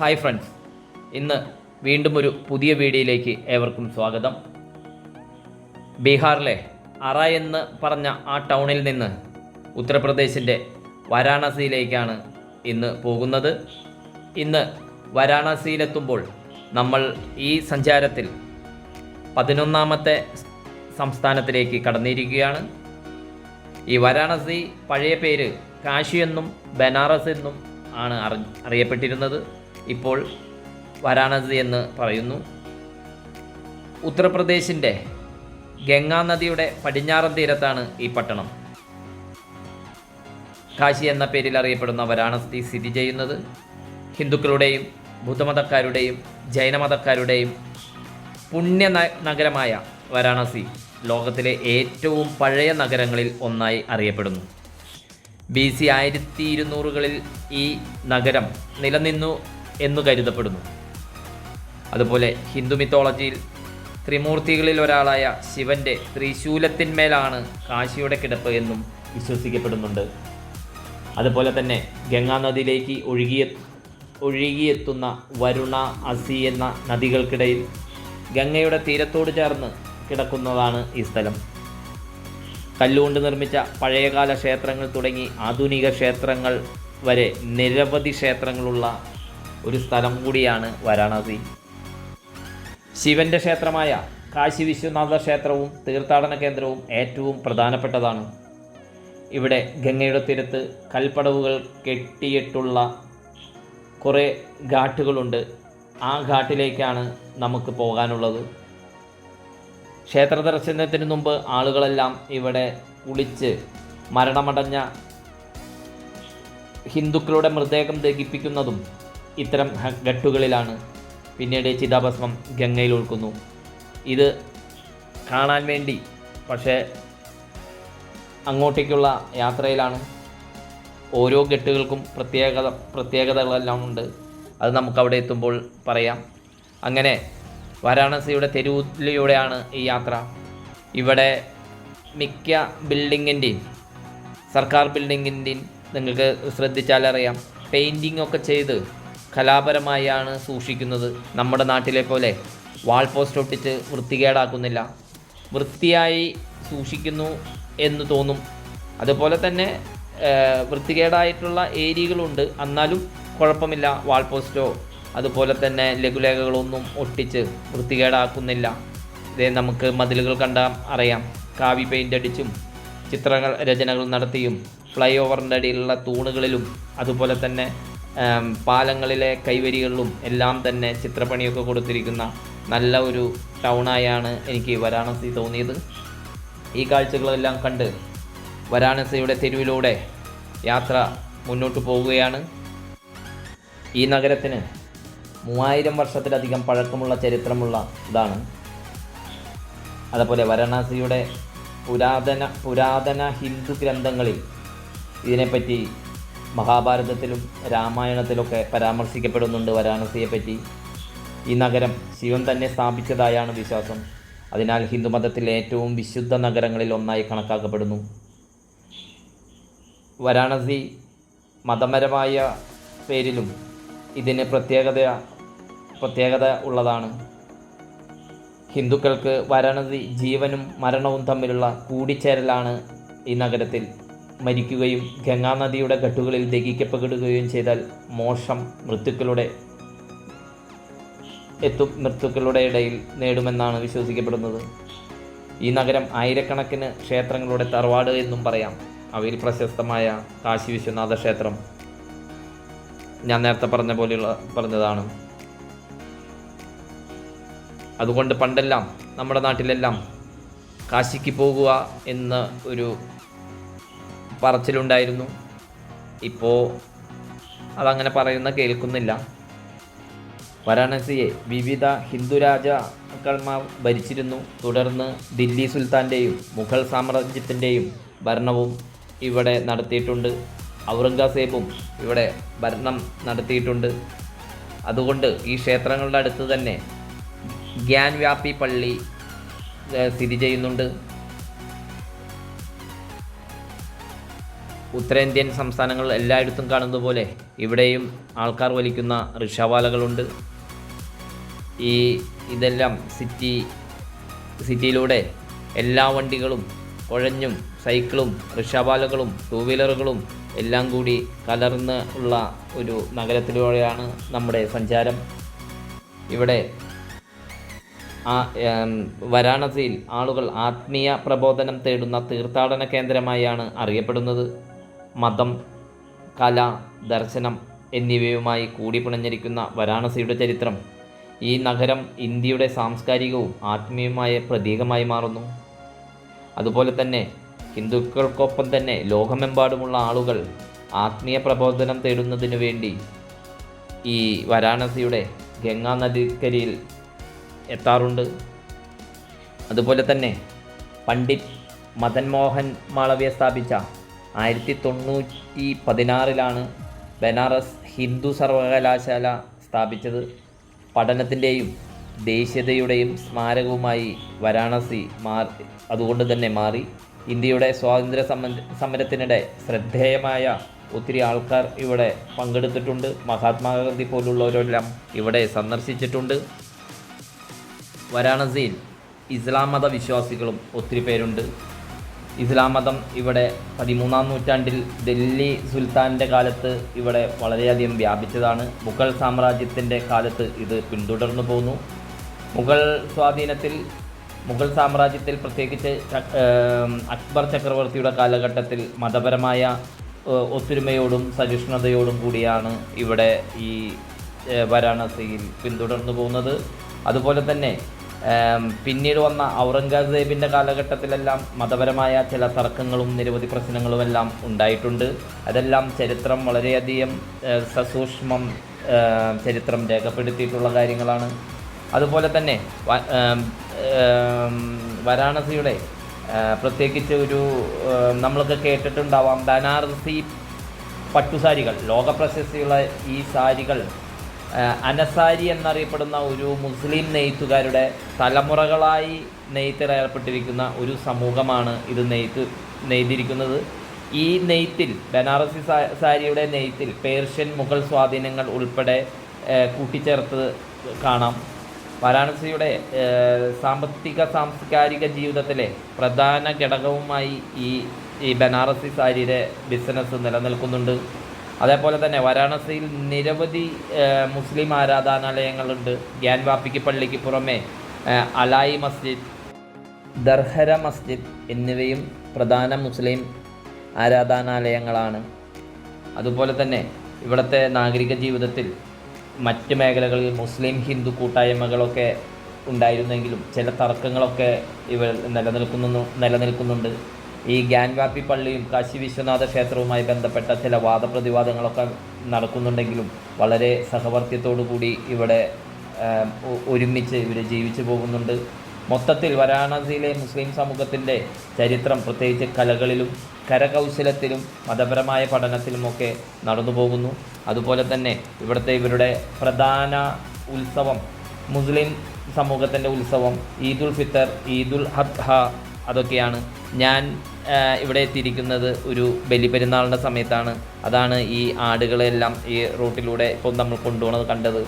Hi friends, ഇന്ന് വീണ്ടും ഒരു പുതിയ വീഡിയോയിലേക്ക് ഏവർക്കും സ്വാഗതം. ബീഹാറിലെ അറ എന്ന് പറഞ്ഞ ആ ടൗണിൽ നിന്ന് ഉത്തർപ്രദേശിൻ്റെ വാരാണസിയിലേക്കാണ് ഇന്ന് പോകുന്നത്. ഇന്ന് വാരാണസിയിലെത്തുമ്പോൾ നമ്മൾ ഈ സഞ്ചാരത്തിൽ 11ാമത്തെ സംസ്ഥാനത്തിലേക്ക് കടന്നിരിക്കുകയാണ്. ഈ വാരാണസി പഴയ പേര് കാശി എന്നും ബനാറസ് എന്നും ആണ് അറിയപ്പെട്ടിരുന്നത്. ഇപ്പോൾ വാരാണസി എന്ന് പറയുന്നു. ഉത്തർപ്രദേശിൻ്റെ ഗംഗാ നദിയുടെ പടിഞ്ഞാറൻ തീരത്താണ് ഈ പട്ടണം. കാശി എന്ന പേരിൽ അറിയപ്പെടുന്ന വാരാണസി സ്ഥിതി ചെയ്യുന്നത് ഹിന്ദുക്കളുടെയും ബുദ്ധമതക്കാരുടെയും ജൈനമതക്കാരുടെയും പുണ്യ നഗരമായ വാരാണസി ലോകത്തിലെ ഏറ്റവും പഴയ നഗരങ്ങളിൽ ഒന്നായി അറിയപ്പെടുന്നു. BC 1200കളിൽ ഈ നഗരം നിലനിന്നു എന്നു കരുതപ്പെടുന്നു. അതുപോലെ ഹിന്ദു മിത്തോളജിയിൽ ത്രിമൂർത്തികളിൽ ഒരാളായ ശിവൻ്റെ ത്രിശൂലത്തിന്മേലാണ് കാശിയുടെ കിടപ്പ് എന്നും വിശ്വസിക്കപ്പെടുന്നുണ്ട്. അതുപോലെ തന്നെ ഗംഗാ നദിയിലേക്ക് ഒഴുകിയെത്തുന്ന വരുണ, അസി എന്ന നദികൾക്കിടയിൽ ഗംഗയുടെ തീരത്തോട് ചേർന്ന് കിടക്കുന്നതാണ് ഈ സ്ഥലം. കല്ലുകൊണ്ട് നിർമ്മിച്ച പഴയകാല ക്ഷേത്രങ്ങൾ തുടങ്ങി ആധുനിക ക്ഷേത്രങ്ങൾ വരെ നിരവധി ക്ഷേത്രങ്ങളുള്ള ഒരു സ്ഥലം കൂടിയാണ് വാരാണസി. ശിവൻ്റെ ക്ഷേത്രമായ കാശി വിശ്വനാഥ ക്ഷേത്രവും തീർത്ഥാടന കേന്ദ്രവും ഏറ്റവും പ്രധാനപ്പെട്ടതാണ്. ഇവിടെ ഗംഗയുടെ തീരത്ത് കൽപ്പടവുകൾ കെട്ടിയിട്ടുള്ള കുറേ ഘാട്ടുകളുണ്ട്. ആ ഘാട്ടിലേക്കാണ് നമുക്ക് പോകാനുള്ളത്. ക്ഷേത്ര ദർശനത്തിന് മുമ്പ് ആളുകളെല്ലാം ഇവിടെ കുളിച്ച് മരണമടഞ്ഞ ഹിന്ദുക്കളുടെ മൃതദേഹം ദഹിപ്പിക്കുന്നതും ഇത്തരം ഘട്ടുകളിലാണ്. പിന്നീട് ചിതാഭസ്മം ഗംഗയിൽ ഒഴുക്കുന്നു. ഇത് കാണാൻ വേണ്ടി പക്ഷേ അങ്ങോട്ടേക്കുള്ള യാത്രയിലാണ്. ഓരോ ഘട്ടുകൾക്കും പ്രത്യേകതകളെല്ലാം ഉണ്ട്. അത് നമുക്കവിടെ എത്തുമ്പോൾ പറയാം. അങ്ങനെ വാരാണസിയുടെ തെരുവിലൂടെയാണ് ഈ യാത്ര. ഇവിടെ മിക്ക ബിൽഡിങ്ങിൻ്റെയും സർക്കാർ ബിൽഡിങ്ങിൻ്റെയും നിങ്ങൾക്ക് ശ്രദ്ധിച്ചാലറിയാം, പെയിൻറ്റിംഗ് ഒക്കെ ചെയ്ത് കലാപരമായാണ് സൂക്ഷിക്കുന്നത്. നമ്മുടെ നാട്ടിലെ പോലെ വാൾ പോസ്റ്റ് ഒട്ടിച്ച് വൃത്തികേടാക്കുന്നില്ല, വൃത്തിയായി സൂക്ഷിക്കുന്നു എന്ന് തോന്നും. അതുപോലെ തന്നെ വൃത്തികേടായിട്ടുള്ള ഏരിയകളുണ്ട്, എന്നാലും കുഴപ്പമില്ല. വാൾ പോസ്റ്റോ അതുപോലെ തന്നെ ലഘുലേഖകളൊന്നും ഒട്ടിച്ച് വൃത്തികേടാക്കുന്നില്ല. ഇതേ നമുക്ക് മതിലുകൾ കണ്ടാൽ അറിയാം, കാവി പെയിൻ്റ് അടിച്ചും രചനകൾ നടത്തിയും ഫ്ലൈ ഓവറിൻ്റെ അടിയിലുള്ള തൂണുകളിലും അതുപോലെ തന്നെ പാലങ്ങളിലെ കൈവരികളിലും എല്ലാം തന്നെ ചിത്രപ്പണിയൊക്കെ കൊടുത്തിരിക്കുന്ന നല്ല ഒരു ടൗണായാണ് എനിക്ക് വാരാണസി തോന്നിയത്. ഈ കാഴ്ചകളെല്ലാം കണ്ട് വാരാണസിയുടെ തെരുവിലൂടെ യാത്ര മുന്നോട്ട് പോവുകയാണ്. ഈ നഗരത്തിന് 3000 വർഷത്തിലധികം പഴക്കമുള്ള ചരിത്രമുള്ള ഇതാണ്. അതുപോലെ വാരാണസിയുടെ പുരാതന ഹിന്ദു ഗ്രന്ഥങ്ങളിൽ ഇതിനെപ്പറ്റി മഹാഭാരതത്തിലും രാമായണത്തിലൊക്കെ പരാമർശിക്കപ്പെടുന്നുണ്ട് വാരാണസിയെപ്പറ്റി. ഈ നഗരം ശിവൻ തന്നെ സ്ഥാപിച്ചതായാണ് വിശ്വാസം. അതിനാൽ ഹിന്ദുമതത്തിലെ ഏറ്റവും വിശുദ്ധ നഗരങ്ങളിൽ ഒന്നായി കണക്കാക്കപ്പെടുന്നു. വാരാണസി മതപരമായ പേരിലും ഇതിന് പ്രത്യേകത ഉള്ളതാണ്. ഹിന്ദുക്കൾക്ക് വാരാണസി ജീവനും മരണവും തമ്മിലുള്ള കൂടിച്ചേരലാണ്. ഈ നഗരത്തിൽ മരിക്കുകയും ഗംഗാ നദിയുടെ ഘട്ടുകളിൽ ദഹിക്കപ്പെടുകയും ചെയ്താൽ മോക്ഷം മൃത്യുക്കളുടെ ഇടയിൽ നേടുമെന്നാണ് വിശ്വസിക്കപ്പെടുന്നത്. ഈ നഗരം ആയിരക്കണക്കിന് ക്ഷേത്രങ്ങളുടെ തറവാട് എന്നും പറയാം. അവയിൽ പ്രശസ്തമായ കാശി വിശ്വനാഥ ക്ഷേത്രം ഞാൻ നേരത്തെ പറഞ്ഞതാണ്. അതുകൊണ്ട് പണ്ടെല്ലാം നമ്മുടെ നാട്ടിലെല്ലാം കാശിക്ക് പോകുക എന്ന ഒരു പറച്ചിലുണ്ടായിരുന്നു. ഇപ്പോൾ അതങ്ങനെ പറയുന്ന കേൾക്കുന്നില്ല. വാരാണസിയെ വിവിധ ഹിന്ദു രാജാക്കന്മാർ ഭരിച്ചിരുന്നു. തുടർന്ന് ദില്ലി സുൽത്താൻ്റെയും മുഗൾ സാമ്രാജ്യത്തിൻ്റെയും ഭരണവും ഇവിടെ നടത്തിയിട്ടുണ്ട്. ഔറംഗസേബും ഇവിടെ ഭരണം നടത്തിയിട്ടുണ്ട്. അതുകൊണ്ട് ഈ ക്ഷേത്രങ്ങളുടെ അടുത്ത് തന്നെ ഗ്യാൻവ്യാപി പള്ളി സ്ഥിതി ചെയ്യുന്നുണ്ട്. ഉത്തരേന്ത്യൻ സംസ്ഥാനങ്ങൾ എല്ലായിടത്തും കാണുന്നത് പോലെ ഇവിടെയും ആൾക്കാർ വലിക്കുന്ന റിക്ഷാവാലകളുണ്ട്. ഇതെല്ലാം സിറ്റിയിലൂടെ എല്ലാ വണ്ടികളും കുഴഞ്ഞും സൈക്കിളും റിക്ഷാവാലകളും ടൂ വീലറുകളും എല്ലാം കൂടി കലർന്ന് ഉള്ള ഒരു നഗരത്തിലൂടെയാണ് നമ്മുടെ സഞ്ചാരം. ഇവിടെ വാരാണസിയിൽ ആളുകൾ ആത്മീയ പ്രബോധനം തേടുന്ന തീർത്ഥാടന കേന്ദ്രമായാണ് അറിയപ്പെടുന്നത്. മതം, കല, ദർശനം എന്നിവയുമായി കൂടിപ്പിണഞ്ഞിരിക്കുന്ന വാരാണസിയുടെ ചരിത്രം ഈ നഗരം ഇന്ത്യയുടെ സാംസ്കാരികവും ആത്മീയമായ പ്രതീകമായി മാറുന്നു. അതുപോലെ തന്നെ ഹിന്ദുക്കൾക്കൊപ്പം തന്നെ ലോകമെമ്പാടുമുള്ള ആളുകൾ ആത്മീയ പ്രബോധനം തേടുന്നതിനു വേണ്ടി ഈ വാരാണസിയുടെ ഗംഗാ നദിക്കരയിൽ എത്താറുണ്ട്. അതുപോലെ തന്നെ പണ്ഡിറ്റ് മദൻ മോഹൻ മാളവ്യ സ്ഥാപിച്ച 1916 ബനാറസ് ഹിന്ദു സർവകലാശാല സ്ഥാപിച്ചത്. പഠനത്തിൻ്റെയും ദേശീയതയുടെയും സ്മാരകവുമായി വാരാണസി അതുകൊണ്ട് തന്നെ മാറി. ഇന്ത്യയുടെ സ്വാതന്ത്ര്യ സമരത്തിനിടെ ശ്രദ്ധേയമായ ഒത്തിരി ആൾക്കാർ ഇവിടെ പങ്കെടുത്തിട്ടുണ്ട്. മഹാത്മാഗാന്ധി പോലുള്ളവരെല്ലാം ഇവിടെ സന്ദർശിച്ചിട്ടുണ്ട്. വാരാണസിയിൽ ഇസ്ലാം മത വിശ്വാസികളും ഒത്തിരി പേരുണ്ട്. ഇസ്ലാം മതം ഇവിടെ 13-ാം നൂറ്റാണ്ടിൽ ദില്ലി സുൽത്താൻ്റെ കാലത്ത് ഇവിടെ വളരെയധികം വ്യാപിച്ചതാണ്. മുഗൾ സാമ്രാജ്യത്തിൻ്റെ കാലത്ത് ഇത് പിന്തുടർന്നു പോന്നു. മുഗൾ സാമ്രാജ്യത്തിൽ പ്രത്യേകിച്ച് അക്ബർ ചക്രവർത്തിയുടെ കാലഘട്ടത്തിൽ മതപരമായ ഒത്തൊരുമയോടും സഹിഷ്ണുതയോടും കൂടിയാണ് ഇവിടെ ഈ വാരാണസിയിൽ പിന്തുടർന്നു പോകുന്നത്. അതുപോലെ തന്നെ പിന്നീട് വന്ന ഔറംഗസേബിൻ്റെ കാലഘട്ടത്തിലെല്ലാം മതപരമായ ചില തർക്കങ്ങളും നിരവധി പ്രശ്നങ്ങളുമെല്ലാം ഉണ്ടായിട്ടുണ്ട്. അതെല്ലാം ചരിത്രം വളരെയധികം സസൂക്ഷ്മം ചരിത്രം രേഖപ്പെടുത്തിയിട്ടുള്ള കാര്യങ്ങളാണ്. അതുപോലെ തന്നെ വാരാണസിയുടെ പ്രത്യേകിച്ച് നമ്മളൊക്കെ കേട്ടിട്ടുണ്ടാവാം, ബനാറസി പട്ടുസാരികൾ, ലോകപ്രശസ്തിയുള്ള ഈ സാരികൾ അനസാരി എന്നറിയപ്പെടുന്ന ഒരു മുസ്ലിം നെയ്ത്തുകാരുടെ തലമുറകളായി നെയ്ത്തിലേർപ്പെട്ടിരിക്കുന്ന ഒരു സമൂഹമാണ് ഇത് നെയ്തിരിക്കുന്നത്. ഈ നെയ്ത്തിൽ, ബനാറസി സാരിയുടെ നെയ്ത്തിൽ പേർഷ്യൻ മുഗൾ സ്വാധീനങ്ങൾ ഉൾപ്പെടെ കൂട്ടിച്ചേർത്ത് കാണാം. വാരാണസിയുടെ സാംസ്കാരിക ജീവിതത്തിലെ പ്രധാന ഘടകവുമായി ഈ ബനാറസി സാരിയുടെ ബിസിനസ് നിലനിൽക്കുന്നുണ്ട്. അതേപോലെ തന്നെ വാരാണസിയിൽ നിരവധി മുസ്ലിം ആരാധനാലയങ്ങളുണ്ട്. ഗ്യാൻവാപ്പിക്ക് പള്ളിക്ക് പുറമെ അലായി മസ്ജിദ്, ദർഹര മസ്ജിദ് എന്നിവയും പ്രധാന മുസ്ലിം ആരാധനാലയങ്ങളാണ്. അതുപോലെ തന്നെ ഇവിടുത്തെ നാഗരിക ജീവിതത്തിൽ മറ്റ് മേഖലകളിൽ മുസ്ലിം ഹിന്ദു കൂട്ടായ്മകളൊക്കെ ഉണ്ടായിരുന്നെങ്കിലും ചില തർക്കങ്ങളൊക്കെ നിലനിൽക്കുന്നുണ്ട്. ഈ ഗ്യാൻവാപ്പി പള്ളിയും കാശി വിശ്വനാഥ ക്ഷേത്രവുമായി ബന്ധപ്പെട്ട ചില വാദപ്രതിവാദങ്ങളൊക്കെ നടക്കുന്നുണ്ടെങ്കിലും വളരെ സഹവർത്തിത്തോടു കൂടി ഇവിടെ ഒരുമിച്ച് ഇവർ ജീവിച്ചു പോകുന്നുണ്ട്. മൊത്തത്തിൽ വാരാണസിയിലെ മുസ്ലിം സമൂഹത്തിൻ്റെ ചരിത്രം പ്രത്യേകിച്ച് കലകളിലും കരകൗശലത്തിലും മതപരമായ പഠനത്തിലുമൊക്കെ നടന്നു പോകുന്നു. അതുപോലെ തന്നെ ഇവരുടെ പ്രധാന ഉത്സവം, മുസ്ലിം സമൂഹത്തിൻ്റെ ഉത്സവം ഈദുൽ ഫിത്തർ, ഈദുൽ അദ്ഹ അതൊക്കെയാണ്. ഞാൻ ഇവിടെ എത്തിയിരിക്കുന്നത് ഒരു ബലിപെരുന്നാളിൻ്റെ സമയത്താണ്. അതാണ് ഈ ആടുകളെല്ലാം ഈ റൂട്ടിലൂടെ ഇപ്പോൾ നമ്മൾ കൊണ്ടുപോകുന്നത് കണ്ടത്.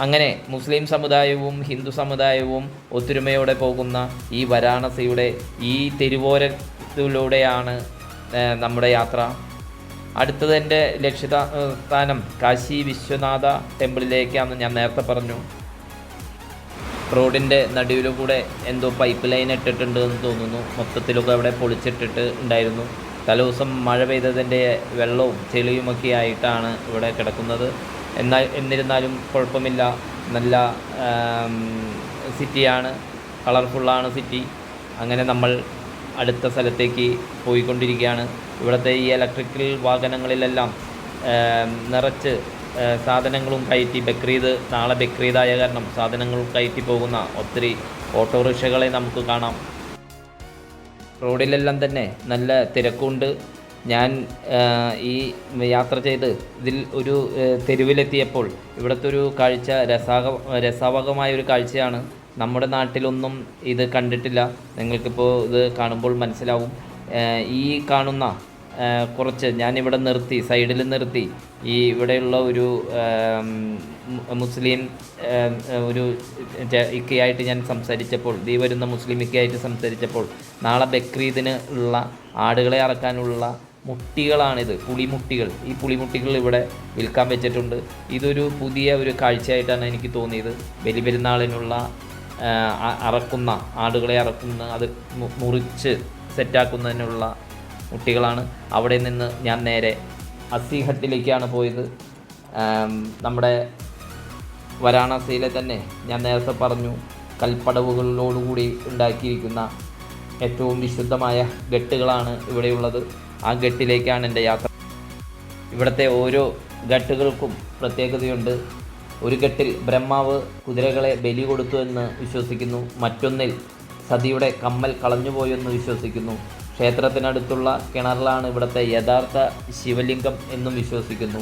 അങ്ങനെ മുസ്ലിം സമുദായവും ഹിന്ദു സമുദായവും ഒത്തൊരുമയോടെ പോകുന്ന ഈ വാരാണസിയുടെ ഈ തെരുവോരത്തിലൂടെയാണ് നമ്മുടെ യാത്ര. അടുത്തത് എൻ്റെ ലക്ഷ്യസ്ഥാനം കാശി വിശ്വനാഥ ടെമ്പിളിലേക്കാണെന്ന് ഞാൻ നേരത്തെ പറഞ്ഞു. റോഡിൻ്റെ നടുവിലൂടെ എന്തോ പൈപ്പ് ലൈൻ ഇട്ടിട്ടുണ്ട് എന്ന് തോന്നുന്നു. മൊത്തത്തിലൊക്കെ അവിടെ പൊളിച്ചിട്ടിട്ട് ഉണ്ടായിരുന്നു. തലേദിവസം മഴ പെയ്തതിൻ്റെ വെള്ളവും ചെളിയുമൊക്കെ ആയിട്ടാണ് ഇവിടെ കിടക്കുന്നത്. എന്നിരുന്നാലും കുഴപ്പമില്ല, നല്ല സിറ്റിയാണ്, കളർഫുള്ളാണ് സിറ്റി. അങ്ങനെ നമ്മൾ അടുത്ത സ്ഥലത്തേക്ക് പോയിക്കൊണ്ടിരിക്കുകയാണ്. ഇവിടുത്തെ ഈ ഇലക്ട്രിക്കൽ വാഹനങ്ങളിലെല്ലാം നിറച്ച് സാധനങ്ങളും കയറ്റി, നാളെ ബക്രീദായ കാരണം സാധനങ്ങളും കയറ്റി പോകുന്ന ഒത്തിരി ഓട്ടോറിക്ഷകളെ നമുക്ക് കാണാം. റോഡിലെല്ലാം തന്നെ നല്ല തിരക്കുണ്ട്. ഞാൻ ഈ യാത്ര ചെയ്ത് ഇതിൽ ഒരു തെരുവിലെത്തിയപ്പോൾ ഇവിടുത്തെ ഒരു കാഴ്ച രസാവകമായൊരു കാഴ്ചയാണ്. നമ്മുടെ നാട്ടിലൊന്നും ഇത് കണ്ടിട്ടില്ല. നിങ്ങൾക്കിപ്പോൾ ഇത് കാണുമ്പോൾ മനസ്സിലാവും. ഈ കാണുന്ന കുറച്ച് ഞാനിവിടെ നിർത്തി, സൈഡിൽ നിർത്തി ഈ ഇവിടെയുള്ള ഒരു മുസ്ലിം ഒരു ഇക്കയായിട്ട് ഞാൻ സംസാരിച്ചപ്പോൾ, ഈ വരുന്ന മുസ്ലിം ഇക്കയായിട്ട് സംസാരിച്ചപ്പോൾ, നാളെ ബക്രീദിന് ഉള്ള ആടുകളെ അറക്കാനുള്ള മുട്ടികളാണിത്, പുളിമുട്ടികൾ. ഈ പുളിമുട്ടികൾ ഇവിടെ വിൽക്കാൻ വെച്ചിട്ടുണ്ട്. ഇതൊരു പുതിയ ഒരു കാഴ്ചയായിട്ടാണ് എനിക്ക് തോന്നിയത്. ബലിപെരുന്നാളിനുള്ള അറക്കുന്ന ആടുകളെ അറക്കുന്ന, അത് മുറിച്ച് സെറ്റാക്കുന്നതിനുള്ള മുട്ടികളാണ്. അവിടെ നിന്ന് ഞാൻ നേരെ അസീഹത്തിലേക്കാണ് പോയത്. നമ്മുടെ വാരാണസിയിലെ തന്നെ ഞാൻ നേരത്തെ പറഞ്ഞു, കൽപ്പടവുകളോടുകൂടി ഉണ്ടാക്കിയിരിക്കുന്ന ഏറ്റവും വിശുദ്ധമായ ഘട്ടുകളാണ് ഇവിടെയുള്ളത്. ആ ഘട്ടിലേക്കാണ് എൻ്റെ യാത്ര. ഇവിടുത്തെ ഓരോ ഘട്ടുകൾക്കും പ്രത്യേകതയുണ്ട്. ഒരു ഘട്ടിൽ ബ്രഹ്മാവ് കുതിരകളെ ബലി കൊടുത്തു എന്ന് വിശ്വസിക്കുന്നു. മറ്റൊന്നിൽ സതിയുടെ കമ്മൽ കളഞ്ഞുപോയെന്ന് വിശ്വസിക്കുന്നു. ക്ഷേത്രത്തിനടുത്തുള്ള കിണറിലാണ് ഇവിടുത്തെ യഥാർത്ഥ ശിവലിംഗം എന്നും വിശ്വസിക്കുന്നു.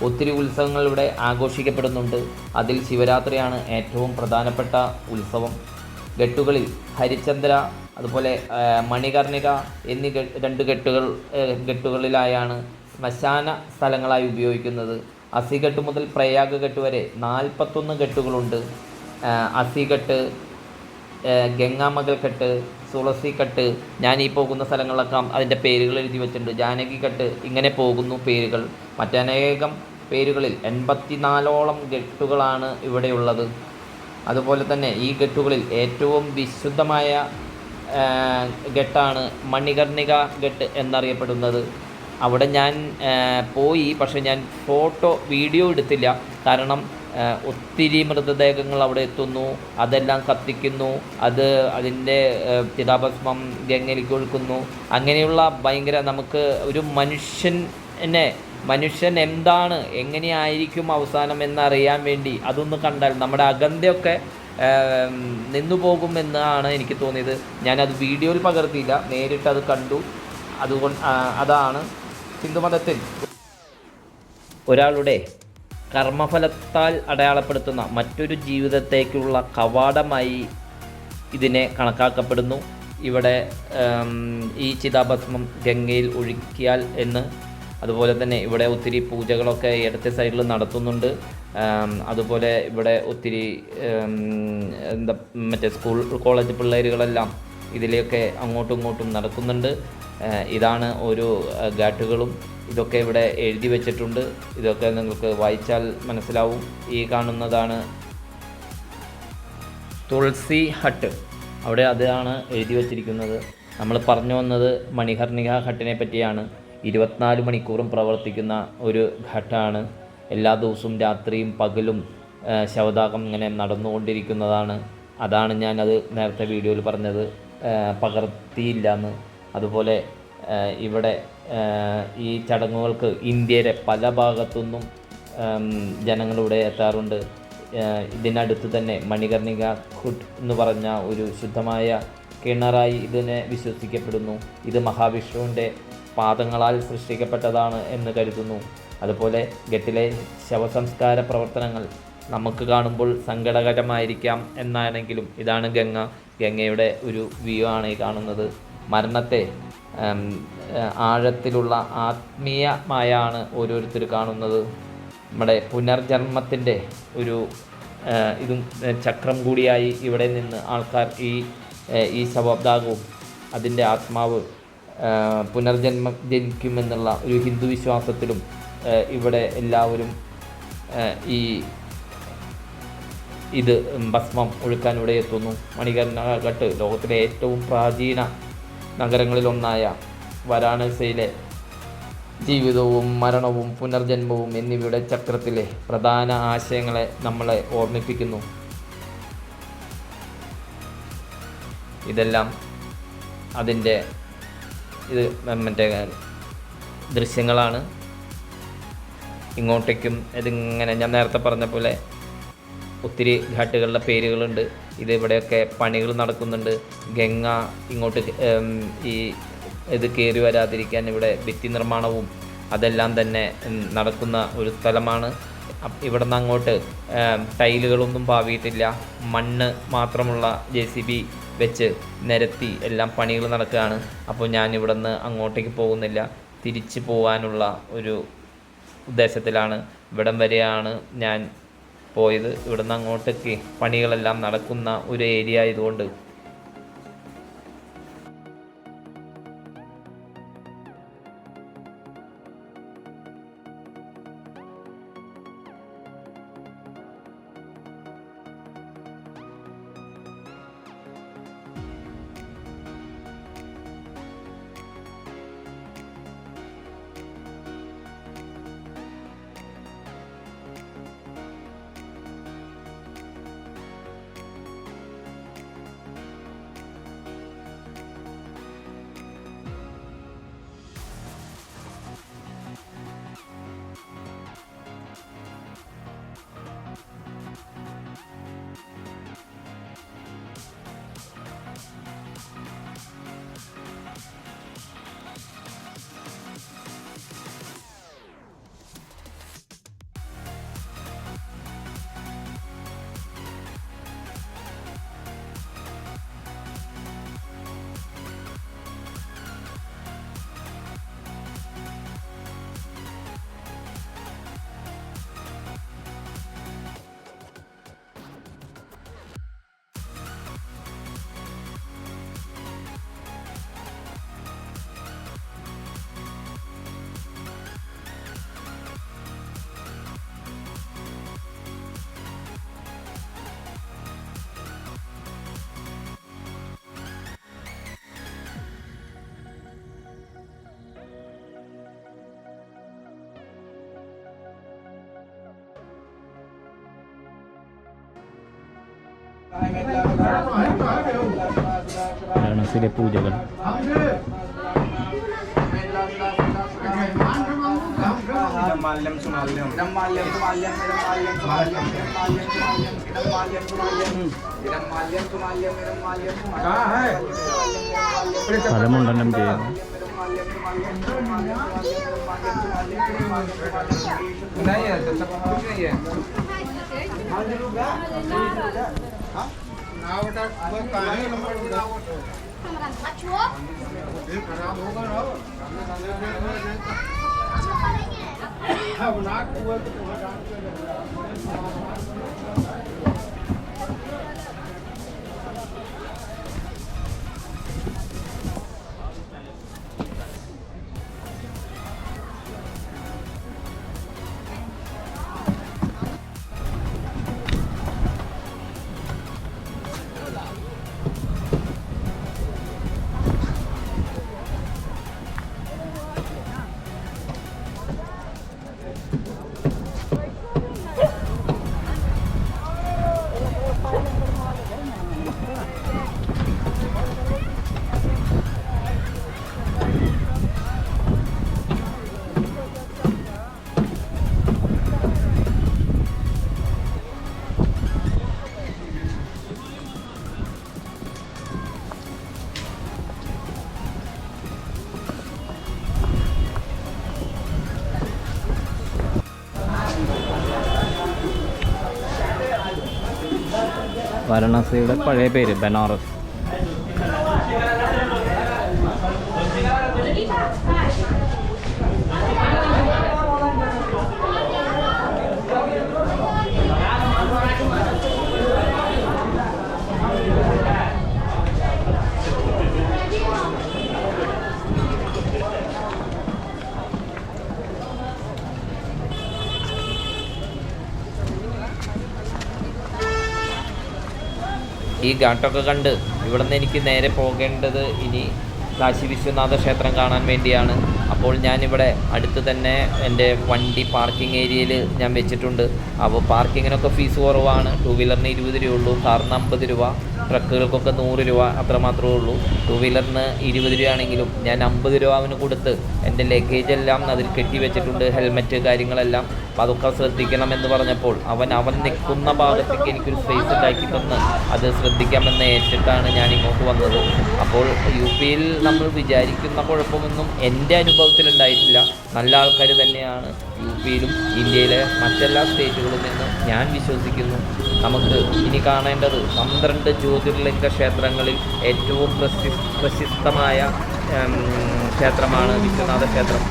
ഒത്തിരി ഉത്സവങ്ങൾ ഇവിടെ ആഘോഷിക്കപ്പെടുന്നുണ്ട്. അതിൽ ശിവരാത്രിയാണ് ഏറ്റവും പ്രധാനപ്പെട്ട ഉത്സവം. ഘട്ടുകളിൽ ഹരിചന്ദ്ര, അതുപോലെ മണികർണിക എന്നീ രണ്ട് ഘട്ടുകളിലായാണ് ശ്മശാന സ്ഥലങ്ങളായി ഉപയോഗിക്കുന്നത്. അസിഘട്ട് മുതൽ പ്രയാഗ് ഘട്ട് വരെ 41 ഘട്ടുകളുണ്ട്. അസിഘട്ട്, ഗംഗാമഗൽ ഘട്ട്, തുളസി ഘട്ട്, ഞാൻ ഈ പോകുന്ന സ്ഥലങ്ങളിലൊക്കെ അതിൻ്റെ പേരുകൾ എഴുതി വെച്ചിട്ടുണ്ട്. ജാനകി ഘട്ട്, ഇങ്ങനെ പോകുന്നു പേരുകൾ. മറ്റനേകം പേരുകളിൽ 84ഓളം ഘട്ടുകളാണ് ഇവിടെയുള്ളത്. അതുപോലെ തന്നെ ഈ ഘട്ടുകളിൽ ഏറ്റവും വിശുദ്ധമായ ഘട്ടാണ് മണികർണിക ഘട്ട് എന്നറിയപ്പെടുന്നത്. അവിടെ ഞാൻ പോയി, പക്ഷേ ഞാൻ വീഡിയോ എടുത്തില്ല. കാരണം ഒത്തിരി മൃതദേഹങ്ങൾ അവിടെ എത്തുന്നു, അതെല്ലാം കത്തിക്കുന്നു, അതിൻ്റെ ചിതാഭസ്മം ഗംഗയിലേക്ക് ഒഴുക്കുന്നു. അങ്ങനെയുള്ള ഭയങ്കര, നമുക്ക് ഒരു മനുഷ്യൻ എന്താണ്, എങ്ങനെയായിരിക്കും അവസാനം എന്നറിയാൻ വേണ്ടി അതൊന്ന് കണ്ടാൽ നമ്മുടെ അകന്തയൊക്കെ നിന്നു പോകുമെന്നാണ് എനിക്ക് തോന്നിയത്. ഞാനത് വീഡിയോയിൽ പകർത്തിയില്ല, നേരിട്ടത് കണ്ടു. അതാണ് ഹിന്ദുമതത്തിൽ ഒരാളുടെ കർമ്മഫലത്താൽ അടയാളപ്പെടുത്തുന്ന മറ്റൊരു ജീവിതത്തേക്കുള്ള കവാടമായി ഇതിനെ കണക്കാക്കപ്പെടുന്നു. ഇവിടെ ഈ ചിതാഭസ്മം ഗംഗയിൽ ഒഴുക്കിയാൽ എന്ന്. അതുപോലെ തന്നെ ഇവിടെ ഒത്തിരി പൂജകളൊക്കെ ഇടത്തെ സൈഡിൽ നടത്തുന്നുണ്ട്. അതുപോലെ ഇവിടെ ഒത്തിരി മറ്റേ സ്കൂൾ കോളേജ് പിള്ളേരുകളെല്ലാം ഇതിലേക്ക് അങ്ങോട്ടും ഇങ്ങോട്ടും നടക്കുന്നുണ്ട്. ഇതാണ് ഓരോ ഘാട്ടുകളും. ഇതൊക്കെ ഇവിടെ എഴുതി വെച്ചിട്ടുണ്ട്. ഇതൊക്കെ നിങ്ങൾക്ക് വായിച്ചാൽ മനസ്സിലാവും. ഈ കാണുന്നതാണ് തുളസി ഹട്ട്. അവിടെ അതാണ് എഴുതി വച്ചിരിക്കുന്നത്. നമ്മൾ പറഞ്ഞു വന്നത് മണികർണിക ഹട്ടിനെ പറ്റിയാണ്. 24 മണിക്കൂറും പ്രവർത്തിക്കുന്ന ഒരു ഘട്ടാണ്. എല്ലാ ദിവസവും രാത്രിയും പകലും ശവദാഹം ഇങ്ങനെ നടന്നുകൊണ്ടിരിക്കുന്നതാണ്. അതാണ് ഞാനത് നേരത്തെ വീഡിയോയിൽ പറഞ്ഞത്, പകർത്തിയില്ല എന്ന്. അതുപോലെ ഇവിടെ ഈ ചടങ്ങുകൾക്ക് ഇന്ത്യയുടെ പല ഭാഗത്തുനിന്നും ജനങ്ങളിവിടെ എത്താറുണ്ട്. ഇതിനടുത്ത് തന്നെ മണികർണിക ഘട്ട് എന്ന് പറഞ്ഞ ഒരു ശുദ്ധമായ കിണറായി ഇതിനെ വിശ്വസിക്കപ്പെടുന്നു. ഇത് മഹാവിഷ്ണുവിൻ്റെ പാദങ്ങളാൽ സൃഷ്ടിക്കപ്പെട്ടതാണ് എന്ന് കരുതുന്നു. അതുപോലെ ഘട്ടിലെ ശവസംസ്കാര പ്രവർത്തനങ്ങൾ നമുക്ക് കാണുമ്പോൾ സങ്കടകരമായിരിക്കാം എന്നാണെങ്കിലും ഇതാണ് ഗംഗയുടെ ഒരു വ്യൂ ആണ് ഈ കാണുന്നത്. മരണത്തെ ആഴത്തിലുള്ള ആത്മീയമായാണ് ഓരോരുത്തർ കാണുന്നത്. നമ്മുടെ പുനർജന്മത്തിൻ്റെ ഒരു ഇതും ചക്രം കൂടിയായി ഇവിടെ നിന്ന് ആൾക്കാർ ഈ ശവദാഹവും അതിൻ്റെ ആത്മാവ് ജനിക്കുമെന്നുള്ള ഒരു ഹിന്ദു വിശ്വാസത്തിലും ഇവിടെ എല്ലാവരും ഇത് ഭസ്മം ഒഴുക്കാൻ ഇവിടെ എത്തുന്നു. മണികർണിക ഘട്ട് ലോകത്തിലെ ഏറ്റവും പ്രാചീന നഗരങ്ങളിലൊന്നായ വാരാണസിയിലെ ജീവിതവും മരണവും പുനർജന്മവും എന്നിവയുടെ ചക്രത്തിലെ പ്രധാന ആശയങ്ങളെ നമ്മളെ ഓർമ്മിപ്പിക്കുന്നു. ഇതെല്ലാം അതിൻ്റെ മറ്റേ ദൃശ്യങ്ങളാണ്. ഇങ്ങോട്ടേക്കും ഇതിങ്ങനെ ഞാൻ നേരത്തെ പറഞ്ഞ പോലെ ഒത്തിരി ഘാട്ടുകളുടെ പേരുകളുണ്ട്. ഇവിടെയൊക്കെ പണികൾ നടക്കുന്നുണ്ട്. ഗംഗ ഇങ്ങോട്ട് ഇത് കയറി വരാതിരിക്കാൻ ഇവിടെ ഭിത്തി നിർമ്മാണവും അതെല്ലാം തന്നെ നടക്കുന്ന ഒരു സ്ഥലമാണ്. ഇവിടെ നിന്ന് അങ്ങോട്ട് ടൈലുകളൊന്നും പാവിയിട്ടില്ല, മണ്ണ് മാത്രമുള്ള JCB വെച്ച് നിരത്തി എല്ലാം പണികൾ നടക്കുകയാണ്. അപ്പോൾ ഞാൻ ഇവിടെ നിന്ന് അങ്ങോട്ടേക്ക് പോകുന്നില്ല. തിരിച്ചു പോകാനുള്ള ഒരു ഉദ്ദേശത്തിലാണ്. ഇവിടം വരെയാണ് ഞാൻ പോയത്. ഇവിടുന്ന് അങ്ങോട്ടേക്ക് പണികളെല്ലാം നടക്കുന്ന ഒരു ഏരിയ ആയതുകൊണ്ട് വാരണാസിയിലെ പൂജകൾ. ഫലമുണ്ടനം ചെയ്യുന്നു. വാരണാസിയുടെ പഴയ പേര് ബനാറസ്. ഈ ഘാട്ടൊക്കെ കണ്ട് ഇവിടെ നിന്ന് എനിക്ക് നേരെ പോകേണ്ടത് ഇനി കാശി വിശ്വനാഥ ക്ഷേത്രം കാണാൻ വേണ്ടിയാണ്. അപ്പോൾ ഞാനിവിടെ അടുത്ത് തന്നെ എൻ്റെ വണ്ടി പാർക്കിംഗ് ഏരിയയിൽ ഞാൻ വെച്ചിട്ടുണ്ട്. അപ്പോൾ പാർക്കിങ്ങിനൊക്കെ ഫീസ് കുറവാണ്. 2 വീലറിന് 20 രൂപ ഉള്ളൂ, കാറിന് 50 രൂപ, ട്രക്കുകൾക്കൊക്കെ 100 രൂപ അത്രമാത്രമേ ഉള്ളൂ. 2 വീലറിന് 20 രൂപയാണെങ്കിലും ഞാൻ 50 രൂപ അവന് കൊടുത്ത് എൻ്റെ ലഗേജ് എല്ലാം അതിൽ കെട്ടി വെച്ചിട്ടുണ്ട്, ഹെൽമെറ്റ് കാര്യങ്ങളെല്ലാം. അപ്പോൾ അതൊക്കെ ശ്രദ്ധിക്കണമെന്ന് പറഞ്ഞപ്പോൾ അവൻ നിൽക്കുന്ന ഭാഗത്തേക്ക് എനിക്കൊരു സ്പേസ് ഉണ്ടാക്കി തന്ന് അത് ശ്രദ്ധിക്കാമെന്ന് ഏറ്റിട്ടാണ് ഞാൻ ഇങ്ങോട്ട് വന്നത്. അപ്പോൾ UPയിൽ നമ്മൾ വിചാരിക്കുന്ന കുഴപ്പമൊന്നും എൻ്റെ അനുഭവത്തിലുണ്ടായിട്ടില്ല. നല്ല ആൾക്കാർ തന്നെയാണ് UPയിലും ഇന്ത്യയിലെ മറ്റെല്ലാ സ്റ്റേറ്റുകളിൽ നിന്നും ഞാൻ വിശ്വസിക്കുന്നു. നമുക്ക് ഇനി കാണേണ്ടത് 12 ജ്യോതിർലിംഗ ക്ഷേത്രങ്ങളിൽ ഏറ്റവും പ്രശസ്തമായ ക്ഷേത്രമാണ് വിശ്വനാഥ ക്ഷേത്രം.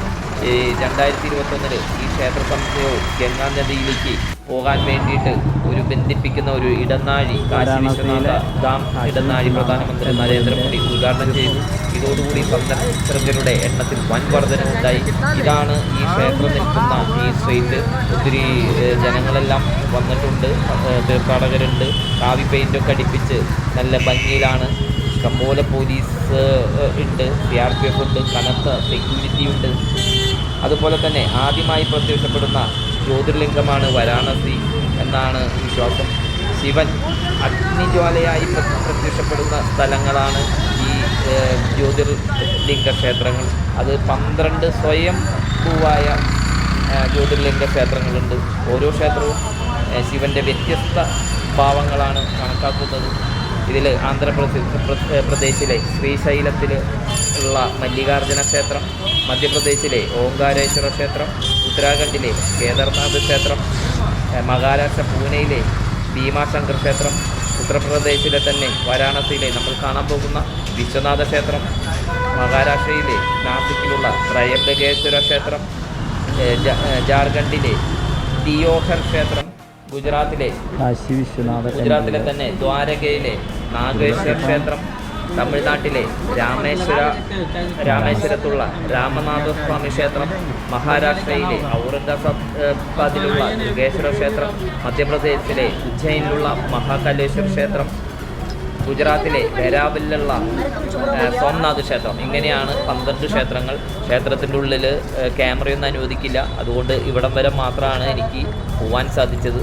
ഈ 2021 ഈ ക്ഷേത്ര സമുച്ചയവും ഗംഗാ നദിയിലേക്ക് പോകാൻ വേണ്ടിയിട്ട് ബന്ധിപ്പിക്കുന്ന ഒരു ഇടനാഴി, കാശി വിശ്വനാഥ ധാം ഇടനാഴി പ്രധാനമന്ത്രി നരേന്ദ്രമോദി ഉദ്ഘാടനം ചെയ്തു. ഇതോടുകൂടി സന്ദർശകരുടെ എണ്ണത്തിൽ വൻ വർധനവുണ്ടായി. ഇതാണ് ഈ ക്ഷേത്രം നിൽക്കുന്ന ഈ സ്ട്രീറ്റ്. ഒത്തിരി ജനങ്ങളെല്ലാം വന്നിട്ടുണ്ട്, തീർത്ഥാടകരുണ്ട്. കാവി പെയിൻ്റൊക്കെ അടിപ്പിച്ച് നല്ല ഭംഗിയിലാണ്. ഇഷ്ടംപോലെ പോലീസ് ഉണ്ട്, CRPF ഉണ്ട്, കനത്ത സെക്യൂരിറ്റി ഉണ്ട്. അതുപോലെ തന്നെ ആദ്യമായി പ്രത്യക്ഷപ്പെടുന്ന ജ്യോതിർലിംഗമാണ് വാരാണസി എന്നാണ് വിശ്വാസം. ശിവൻ അഗ്നിജ്വാലയായി പ്രത്യക്ഷപ്പെടുന്ന സ്ഥലങ്ങളാണ് ഈ ജ്യോതിർലിംഗ ക്ഷേത്രങ്ങൾ. അത് 12 സ്വയം ഭൂവായ ജ്യോതിർലിംഗ ക്ഷേത്രങ്ങളുണ്ട്. ഓരോ ക്ഷേത്രവും ശിവൻ്റെ വ്യത്യസ്ത ഭാവങ്ങളാണ് കണക്കാക്കുന്നത്. ഇതിൽ ആന്ധ്രാപ്രദേശിലെ ശ്രീശൈലത്തിൽ ഉള്ള മല്ലികാർജുന ക്ഷേത്രം, മധ്യപ്രദേശിലെ ഓംകാരേശ്വര ക്ഷേത്രം, ഉത്തരാഖണ്ഡിലെ കേദാർനാഥ് ക്ഷേത്രം, മഹാരാഷ്ട്ര പൂനെയിലെ ഭീമാശങ്കർ ക്ഷേത്രം, ഉത്തർപ്രദേശിലെ തന്നെ വാരാണസിയിലെ നമ്മൾ കാണാൻ പോകുന്ന വിശ്വനാഥ ക്ഷേത്രം, മഹാരാഷ്ട്രയിലെ നാസിക്കിലുള്ള ത്രയംബകേശ്വര ക്ഷേത്രം, ജാർഖണ്ഡിലെ ദിയോഹർ ക്ഷേത്രം, ഗുജറാത്തിലെ കാശി വിശ്വനാഥ ഗുജറാത്തിലെ തന്നെ ദ്വാരകയിലെ നാഗേശ്വര ക്ഷേത്രം, തമിഴ്നാട്ടിലെ രാമേശ്വരത്തുള്ള രാമനാഥസ്വാമി ക്ഷേത്രം, മഹാരാഷ്ട്രയിലെ ഔറംഗാബാദിലുള്ള ദുർഗേശ്വര ക്ഷേത്രം, മധ്യപ്രദേശിലെ ഉജ്ജയിനിലുള്ള മഹാകാലേശ്വർ ക്ഷേത്രം, ഗുജറാത്തിലെ വെരാവലിലുള്ള സോംനാഥ് ക്ഷേത്രം. ഇങ്ങനെയാണ് 12 ക്ഷേത്രങ്ങൾ. ക്ഷേത്രത്തിൻ്റെ ഉള്ളിൽ ക്യാമറയൊന്നും അനുവദിക്കില്ല. അതുകൊണ്ട് ഇവിടം വരെ മാത്രമാണ് എനിക്ക് പോകാൻ സാധിച്ചത്.